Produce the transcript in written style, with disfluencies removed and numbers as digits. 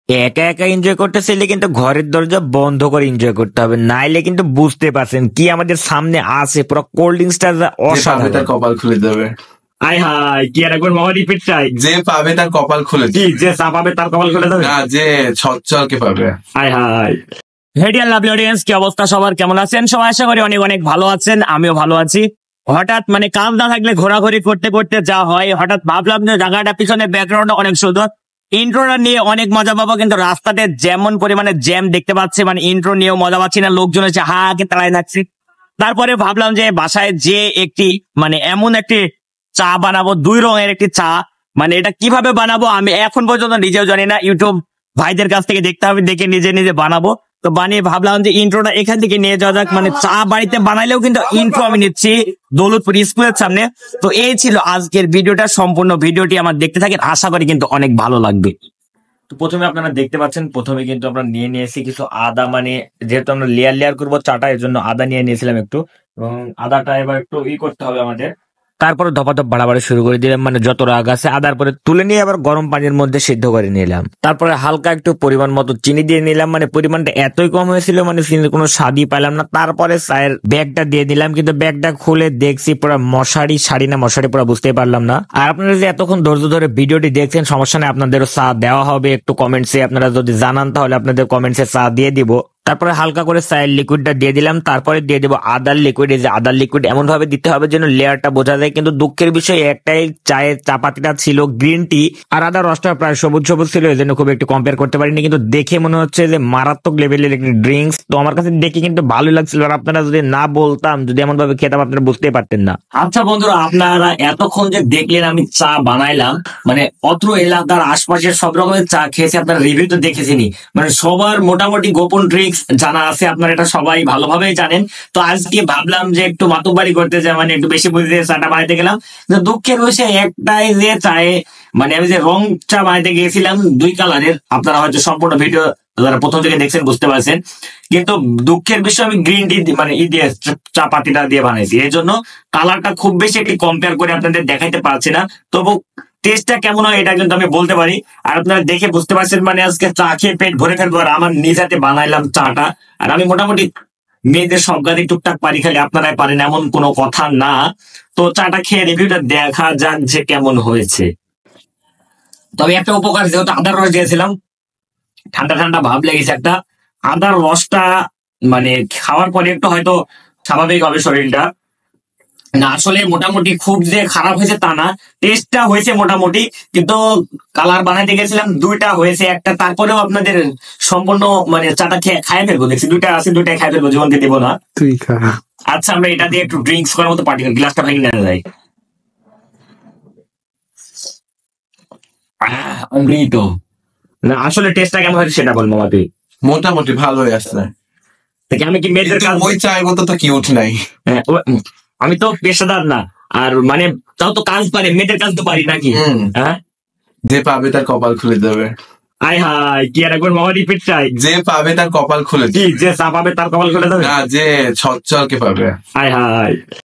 একা একা এনজয় করতে চাইলে কিন্তু ঘরের দরজা বন্ধ করে এনজয় করতে হবে, নাইলে কিন্তু বুঝতে পারছেন কি আমাদের সামনে আছে পুরো কোল্ড ড্রিঙ্কসটা অসাধারণ। তার কপাল খুলে দেবে। আয় হায়, কি আর একবার মামা রিপিট চাই। যে পাবে তার কপাল খুলে কি যে চাপাবে তার কপাল খুলে দেবে, না যে ছচ্ছলকে পাবে। আয় হায়। হেডিয়ার লাভলি অডিয়েন্স, কি অবস্থা সবার, কেমন আছেন সবাই? আশা করি অনেক অনেক ভালো আছেন, আমিও ভালো আছি। হঠাৎ কাজ না থাকলে ঘোরাঘুরি করতে করতে যা হয়, হঠাৎ ভাবলাম যে জায়গাটা পিছনে ব্যাকগ্রাউন্ড অনেক সুন্দর, ইন্ট্রোটা নিয়ে অনেক মজা পাবো। কিন্তু রাস্তাতে যেমন পরিমাণে জ্যাম দেখতে পাচ্ছি, ইন্ট্রো নিয়েও মজা পাচ্ছি না, লোকজন হচ্ছে হাকে তাড়াই নাচ্ছি। তারপরে ভাবলাম যে বাসায় যে একটি এমন একটি চা বানাবো, 2 রঙের একটি চা, এটা কিভাবে বানাবো আমি এখন পর্যন্ত নিজেও জানি না। ইউটিউব ভাইদের কাছ থেকে দেখতে হবে, দেখে নিজে নিজে বানাবো। তো বানিয়ে ভাবলাম যে ইন্ট্রোটা এখান থেকে নিয়ে যাওয়া যাক। চা বাড়িতে বানাইলেও কিন্তু ইন্ট্রো আমি নিচ্ছি দৌলতপুর স্কুলের সামনে। তো এই ছিল আজকের ভিডিওটা, সম্পূর্ণ ভিডিওটি আমার দেখতে থাকেন, আশা করি কিন্তু অনেক ভালো লাগবে। তো প্রথমে আপনারা দেখতে পাচ্ছেন, প্রথমে কিন্তু আমরা নিয়ে নিয়েছি কিছু আদা, যেহেতু আমরা লেয়ার লেয়ার করবো চাটা, এর জন্য আদা নিয়ে নিয়েছিলাম একটু, এবং আদাটা এবার একটু করতে হবে আমাদের। তারপরে ধপাধপ বাড়াবাড়ি শুরু করে দিলাম, যত রাগ আছে আদার পরে তুলে নিয়ে আবার গরম পানির মধ্যে সিদ্ধ করে নিলাম। তারপরে হালকা একটু পরিমাণ মতো চিনি দিয়ে নিলাম, পরিমাণটা এতই কম হয়েছিল চিনির কোনো স্বাদই পাইলাম না। তারপরে চায়ের ব্যাগটা দিয়ে দিলাম, কিন্তু ব্যাগটা খুলে দেখছি পুরো শাড়ি না মশারি পুরো বুঝতে পারলাম না। আর আপনারা যে এতক্ষণ ধৈর্য ধরে ভিডিওটি দেখছেন, সমস্যা নেই, আপনাদেরও চা দেওয়া হবে। একটু কমেন্টসে আপনারা যদি জানান তাহলে আপনাদের কমেন্টসে চা দিয়ে দিব। তারপরে হালকা করে চায়ের লিকুইডটা দিয়ে দিলাম, তারপরে দিয়ে দেবো আদার লিকুইড। এই যে আদার লিকুইড এমন ভাবে দিতে হবে যেন লেয়ারটা বোঝা যায়। কিন্তু দুঃখের বিষয় একটাই, চায়ের চাপাতিটা ছিল গ্রিন টি, আর আদার রসটা প্রায় সবুজ সবুজ ছিল, এই জন্য খুব একটু কম্পেয়ার করতে পারিনি। কিন্তু দেখে মনে হচ্ছে যে মারাত্মক লেভেলের একটি ড্রিঙ্কস। তো আমার কাছে দেখে কিন্তু ভালোই লাগছিল, আর আপনারা যদি না বলতাম, যদি এমন ভাবে খেতাম, আপনারা বুঝতে পারতেন না। আচ্ছা বন্ধুরা, আপনারা এতক্ষণ যে দেখলেন আমি চা বানাইলাম, অত্র এলাকার আশপাশের সব রকমের চা খেয়েছি, আপনারা রিভিউ তো দেখেছেনই। সবার মোটামুটি গোপন ট্রিক্স জানা আছে, আপনারা এটা সবাই ভালোভাবেই জানেন। তো আজকে ভাবলাম যে একটু মাতুব্বাড়ি করতে যাই, একটু বেশি বুঝে চাটা বানাইতে গেলাম। দুঃখের বিষয় একটাই, যে চায়ে আমি যে রং চা বানাইতে গিয়েছিলাম 2 কালারের, আপনারা হয়তো সম্পূর্ণ ভিডিও যারা প্রথম থেকে দেখছেন বুঝতে পারছেন। কিন্তু দুঃখের বিষয় আমি গ্রিন টি দিয়ে চা পাতিটা দিয়ে বানাইছি, এই জন্য কালারটা খুব বেশি একটি কম্পেয়ার করে আপনাদের দেখাইতে পারছি না। তবু টেস্টটা কেমন হয় এটা কিন্তু আমি বলতে পারি, আর আপনারা দেখে বুঝতে পারছেন। আজকে চা খেয়ে পেট ভরে ফেলবো, আর আমার নিজাতে বানাইলাম চাটা। আর আমি মোটামুটি মেয়েদের সব গাড়ি টুকটাক পারি, খালি আপনারাই পারেন এমন কোনো কথা না। তো চাটা খেয়ে রিভিউটা দেখা যাক যে কেমন হয়েছে। তবে একটা উপকার, যেহেতু আদার রস দিয়েছিলাম, ঠান্ডা ঠান্ডা ভাব লেগেছে একটা। আদার রসটা খাওয়ার পরে একটু হয়তো স্বাভাবিক হবে শরীরটা। না আসলে মোটামুটি খুব যে খারাপ হয়েছে তা না, টেস্টটা হয়েছে মোটামুটি। কিন্তু কালার বানাইতে গেছিলাম 2টা হয়েছে, একটা তারপরেও আপনাদের সম্পূর্ণ চাটা খাই ফেলবো। দেখছি 2টা আছে, 2টাই খাই ফেলবো, জীবনকে দেবো না। আচ্ছা, আমরা এটা দিয়ে একটু ড্রিঙ্কস করার মতো পার্টি, গ্লাসটা ভেঙে নেওয়া যায়। অমৃত। না আসলে টেস্টটা কেমন হয়েছে সেটা বল মামা তুই। মোটামুটি ভালোই আসছে। আমি কি মেয়েদের কাজ, ওই চায়ের মতো তো কিউট নাই। আমি তো পেশাদার না, আর তাও তো কাজ পারে, মেয়েদের কাজ তো পারি নাকি? হ্যাঁ, যে পাবে তার কপাল খুলে দেবে। আয় হায়, কি আর একবার মামা রিপিট চাই। যে পাবে তার কপাল খুলে, কি যে চা পাবে তার কপাল খুলে দেবে, না যে ছচ্ছলকে পাবে। আয় হায়।